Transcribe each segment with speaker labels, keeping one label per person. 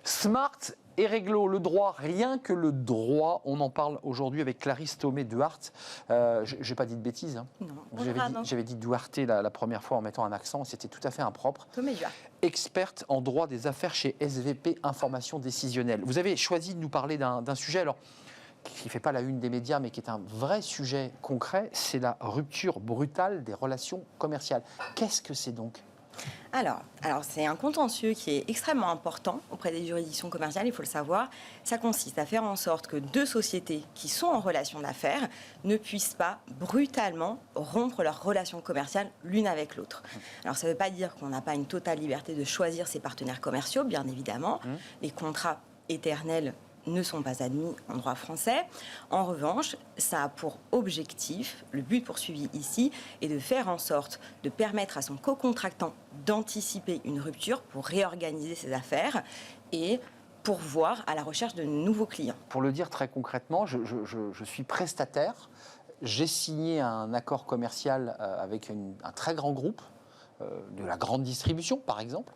Speaker 1: Smart et réglo, le droit, rien que le droit. On en parle aujourd'hui avec Clarisse Thomé-Duarte. J'ai pas dit de bêtises. Hein.
Speaker 2: Non.
Speaker 1: J'avais dit Duarte la première fois en mettant un accent. C'était tout à fait impropre.
Speaker 2: Thomé-Duarte.
Speaker 1: Experte en droit des affaires chez SVP Information Décisionnelle. Vous avez choisi de nous parler d'un sujet alors, qui ne fait pas la une des médias, mais qui est un vrai sujet concret. C'est la rupture brutale des relations commerciales. Qu'est-ce que c'est donc ?
Speaker 2: Alors c'est un contentieux qui est extrêmement important auprès des juridictions commerciales, il faut le savoir. Ça consiste à faire en sorte que deux sociétés qui sont en relation d'affaires ne puissent pas brutalement rompre leur relation commerciale l'une avec l'autre. Alors ça ne veut pas dire qu'on n'a pas une totale liberté de choisir ses partenaires commerciaux, bien évidemment. Les contrats éternels ne sont pas admis en droit français. En revanche, ça a pour objectif, le but poursuivi ici, est de faire en sorte de permettre à son co-contractant d'anticiper une rupture pour réorganiser ses affaires et pourvoir à la recherche de nouveaux clients.
Speaker 1: Pour le dire très concrètement, je suis prestataire. J'ai signé un accord commercial avec un très grand groupe, de la grande distribution par exemple,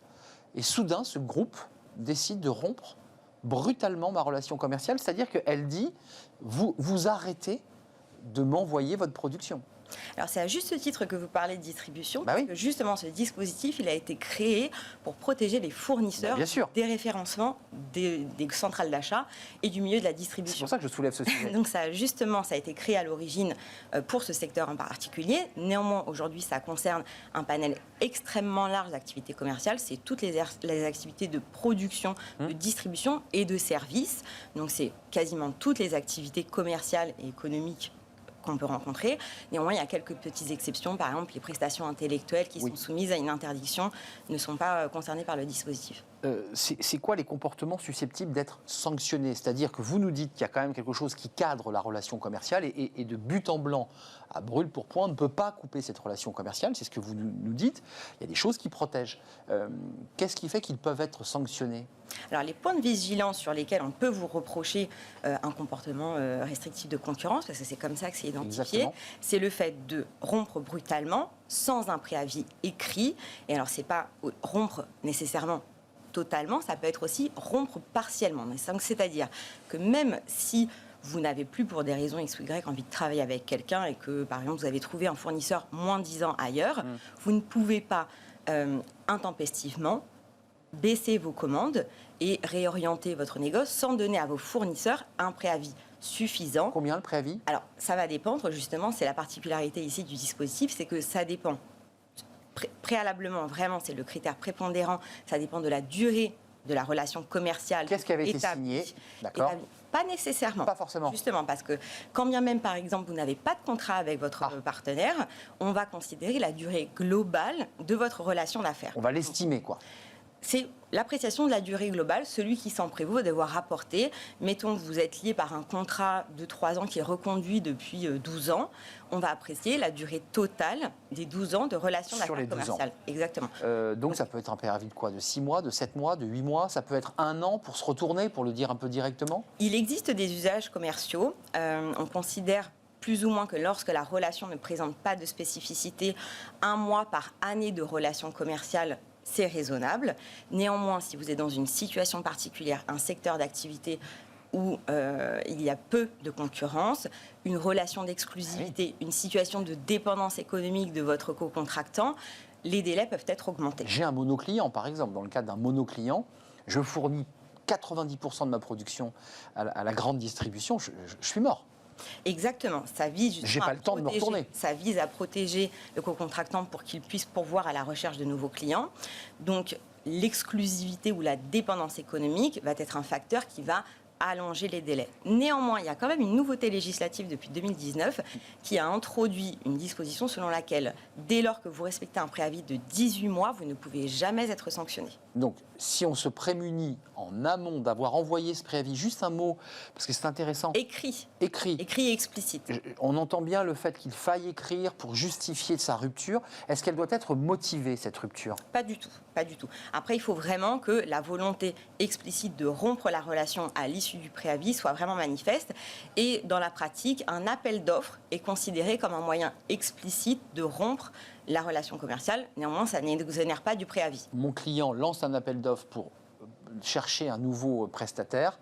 Speaker 1: et soudain ce groupe décide de rompre brutalement ma relation commerciale, c'est-à-dire qu'elle dit vous arrêtez de m'envoyer votre production.
Speaker 2: Alors c'est à juste titre que vous parlez de distribution,
Speaker 1: Bah
Speaker 2: parce
Speaker 1: oui.
Speaker 2: que justement ce dispositif il a été créé pour protéger les fournisseurs des référencements des centrales d'achat et du milieu de la distribution.
Speaker 1: C'est pour ça que je soulève ce sujet.
Speaker 2: Donc ça a été créé à l'origine pour ce secteur en particulier. Néanmoins aujourd'hui ça concerne un panel extrêmement large d'activités commerciales, c'est toutes les activités de production, de distribution et de services. Donc c'est quasiment toutes les activités commerciales et économiques qu'on peut rencontrer. Néanmoins, il y a quelques petites exceptions. Par exemple, les prestations intellectuelles qui sont soumises à une interdiction ne sont pas concernées par le dispositif.
Speaker 1: C'est quoi les comportements susceptibles d'être sanctionnés ? C'est-à-dire que vous nous dites qu'il y a quand même quelque chose qui cadre la relation commerciale et de but en blanc, à brûle pour point, on ne peut pas couper cette relation commerciale, c'est ce que vous nous dites. Il y a des choses qui protègent. Qu'est-ce qui fait qu'ils peuvent être sanctionnés ?
Speaker 2: Alors, les points de vigilance sur lesquels on peut vous reprocher un comportement restrictif de concurrence, parce que c'est comme ça que c'est identifié, c'est le fait de rompre brutalement, sans un préavis écrit. Et alors, c'est pas rompre nécessairement totalement, ça peut être aussi rompre partiellement. C'est-à-dire que même si vous n'avez plus pour des raisons X ou Y envie de travailler avec quelqu'un et que, par exemple, vous avez trouvé un fournisseur moins 10 ans ailleurs, vous ne pouvez pas intempestivement baisser vos commandes et réorienter votre négoce sans donner à vos fournisseurs un préavis suffisant.
Speaker 1: Combien le préavis ? Alors,
Speaker 2: ça va dépendre, justement, c'est la particularité ici du dispositif, c'est que ça dépend préalablement, vraiment, c'est le critère prépondérant, ça dépend de la durée de la relation commerciale.
Speaker 1: Qu'est-ce qui avait été signé ? D'accord.
Speaker 2: Pas nécessairement.
Speaker 1: Pas forcément.
Speaker 2: Justement, parce que quand bien même, par exemple, vous n'avez pas de contrat avec votre partenaire, on va considérer la durée globale de votre relation d'affaires.
Speaker 1: On va l'estimer, quoi.
Speaker 2: C'est l'appréciation de la durée globale. Celui qui s'en prévaut va devoir rapporter. Mettons que vous êtes lié par un contrat de 3 ans qui est reconduit depuis 12 ans. On va apprécier la durée totale des 12 ans de relation d'affaires commerciale. Exactement.
Speaker 1: Donc ça peut être un préavis de quoi ? De 6 mois, de 7 mois, de 8 mois ? Ça peut être 1 an pour se retourner, pour le dire un peu directement ?
Speaker 2: Il existe des usages commerciaux. On considère plus ou moins que lorsque la relation ne présente pas de spécificité, 1 mois par année de relation commerciale, c'est raisonnable. Néanmoins, si vous êtes dans une situation particulière, un secteur d'activité où il y a peu de concurrence, une relation d'exclusivité, une situation de dépendance économique de votre co-contractant, les délais peuvent être augmentés.
Speaker 1: J'ai un monoclient, par exemple. Dans le cadre d'un monoclient, je fournis 90% de ma production à la grande distribution, je suis mort.
Speaker 2: Exactement, ça vise
Speaker 1: j'ai pas le temps de me retourner.
Speaker 2: Ça vise à protéger le co-contractant pour qu'il puisse pourvoir à la recherche de nouveaux clients. Donc l'exclusivité ou la dépendance économique va être un facteur qui va allonger les délais. Néanmoins, il y a quand même une nouveauté législative depuis 2019 qui a introduit une disposition selon laquelle, dès lors que vous respectez un préavis de 18 mois, vous ne pouvez jamais être sanctionné.
Speaker 1: Donc, si on se prémunit en amont d'avoir envoyé ce préavis, juste un mot, parce que c'est intéressant.
Speaker 2: Écrit et explicite.
Speaker 1: On entend bien le fait qu'il faille écrire pour justifier sa rupture. Est-ce qu'elle doit être motivée, cette rupture ?
Speaker 2: Pas du tout, pas du tout. Après, il faut vraiment que la volonté explicite de rompre la relation à l'issue du préavis soit vraiment manifeste. Et dans la pratique, un appel d'offres est considéré comme un moyen explicite de rompre la relation commerciale. Néanmoins, ça n'exonère pas du préavis.
Speaker 1: Mon client lance un appel d'offres pour chercher un nouveau prestataire,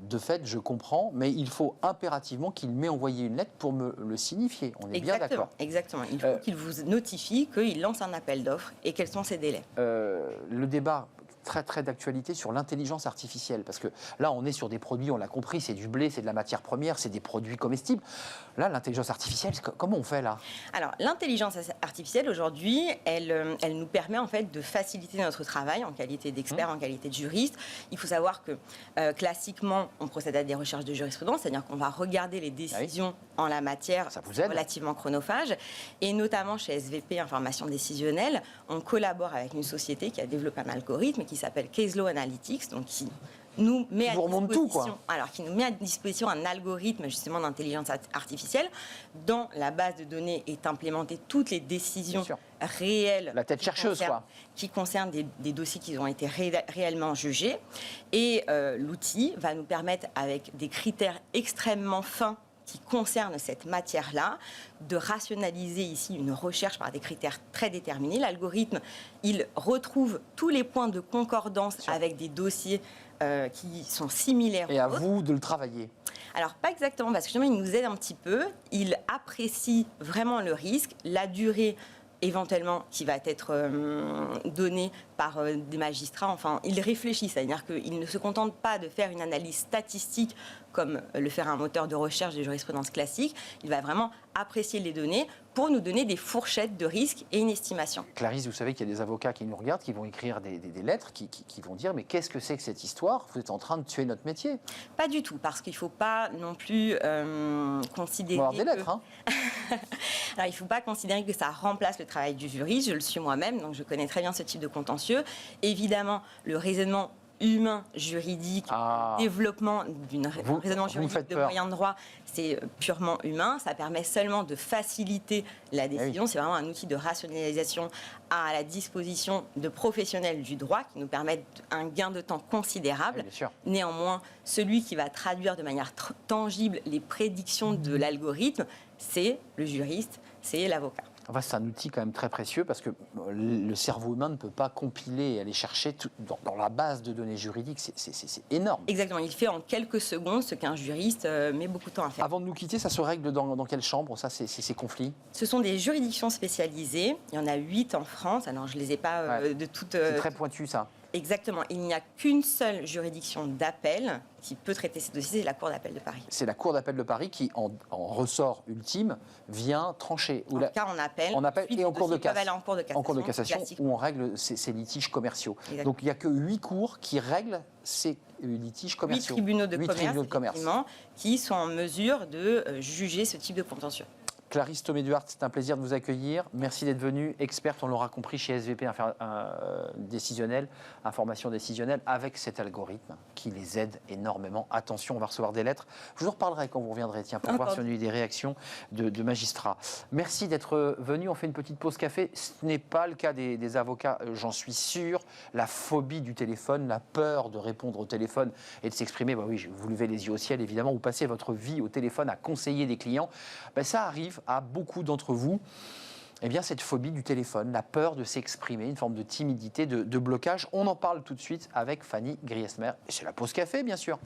Speaker 1: de fait, je comprends, mais il faut impérativement qu'il m'ait envoyé une lettre pour me le signifier. On est bien d'accord.
Speaker 2: Exactement. Il faut qu'il vous notifie qu'il lance un appel d'offres et quels sont ses délais.
Speaker 1: Le débat très d'actualité sur l'intelligence artificielle, parce que là on est sur des produits, on l'a compris, c'est du blé, c'est de la matière première, c'est des produits comestibles. Là, l'intelligence artificielle, comment on fait là?
Speaker 2: Alors, l'intelligence artificielle aujourd'hui, elle nous permet en fait de faciliter notre travail en qualité d'expert, en qualité de juriste. Il faut savoir que classiquement, on procède à des recherches de jurisprudence, c'est-à-dire qu'on va regarder les décisions en la matière, relativement chronophage, et notamment chez SVP Information Décisionnelle, on collabore avec une société qui a développé un algorithme qui s'appelle Case Law Analytics, donc qui nous met à disposition, qui nous met à disposition un algorithme justement d'intelligence artificielle. Dans la base de données est implémentée toutes les décisions réelles,
Speaker 1: la tête chercheuse,
Speaker 2: qui concernent des dossiers qui ont été réellement jugés. Et l'outil va nous permettre, avec des critères extrêmement fins qui concerne cette matière-là, de rationaliser ici une recherche par des critères très déterminés. L'algorithme, il retrouve tous les points de concordance avec des dossiers qui sont similaires.
Speaker 1: Et à vous de le travailler.
Speaker 2: Alors, pas exactement, parce que justement, il nous aide un petit peu. Il apprécie vraiment le risque, la durée éventuellement qui va être donnée par des magistrats. Enfin, il réfléchit, c'est-à-dire qu'il ne se contente pas de faire une analyse statistique comme le ferait un moteur de recherche de jurisprudence classique. Il va vraiment apprécier les données pour nous donner des fourchettes de risque et une estimation.
Speaker 1: Clarisse, vous savez qu'il y a des avocats qui nous regardent, qui vont écrire des lettres, qui vont dire « Mais qu'est-ce que c'est que cette histoire? Vous êtes en train de tuer notre métier ».
Speaker 2: Pas du tout, parce qu'il ne faut pas non plus considérer
Speaker 1: on va avoir des lettres, hein.
Speaker 2: Alors, il ne faut pas considérer que ça remplace le travail du juriste. Je le suis moi-même, donc je connais très bien ce type de contentieux. Évidemment, le raisonnement humain, juridique, développement d'un raisonnement juridique de moyens de droit, c'est purement humain. Ça permet seulement de faciliter la décision. C'est vraiment un outil de rationalisation à la disposition de professionnels du droit qui nous permettent un gain de temps considérable. Néanmoins, celui qui va traduire de manière tangible les prédictions de l'algorithme, c'est le juriste, c'est l'avocat.
Speaker 1: Enfin, c'est un outil quand même très précieux parce que le cerveau humain ne peut pas compiler et aller chercher dans la base de données juridiques. C'est énorme.
Speaker 2: Exactement. Il fait en quelques secondes ce qu'un juriste met beaucoup de temps à faire.
Speaker 1: Avant de nous quitter, ça se règle dans quelle chambre, ça, ces conflits?
Speaker 2: Ce sont des juridictions spécialisées. Il y en a 8 en France. Alors, je ne les ai pas de toutes...
Speaker 1: C'est très pointu, ça.
Speaker 2: Exactement. Il n'y a qu'une seule juridiction d'appel qui peut traiter ces dossiers, c'est la Cour d'appel de Paris.
Speaker 1: C'est la Cour d'appel de Paris qui, en ressort ultime, vient trancher.
Speaker 2: En cas, on appelle.
Speaker 1: Et en cours de
Speaker 2: cassation.
Speaker 1: En cours de cassation, où on règle ces litiges commerciaux. Exactement. Donc, il n'y a que 8 cours qui règlent ces litiges commerciaux.
Speaker 2: 8 tribunaux de commerce, qui sont en mesure de juger ce type de contentieux.
Speaker 1: Clarisse Thomé-Duhart, c'est un plaisir de vous accueillir. Merci d'être venue, experte, on l'aura compris, chez SVP décisionnel, information décisionnelle, avec cet algorithme qui les aide énormément. Attention, on va recevoir des lettres. Je vous en reparlerai quand vous reviendrez, pour voir si on a eu des réactions de magistrats. Merci d'être venu. On fait une petite pause café. Ce n'est pas le cas des avocats, j'en suis sûr. La phobie du téléphone, la peur de répondre au téléphone et de s'exprimer. Bah oui, vous levez les yeux au ciel, évidemment. Vous passez votre vie au téléphone à conseiller des clients. Ça arrive à beaucoup d'entre vous, cette phobie du téléphone, la peur de s'exprimer, une forme de timidité, de blocage. On en parle tout de suite avec Fanny Griesmer. Et c'est la pause café, bien sûr.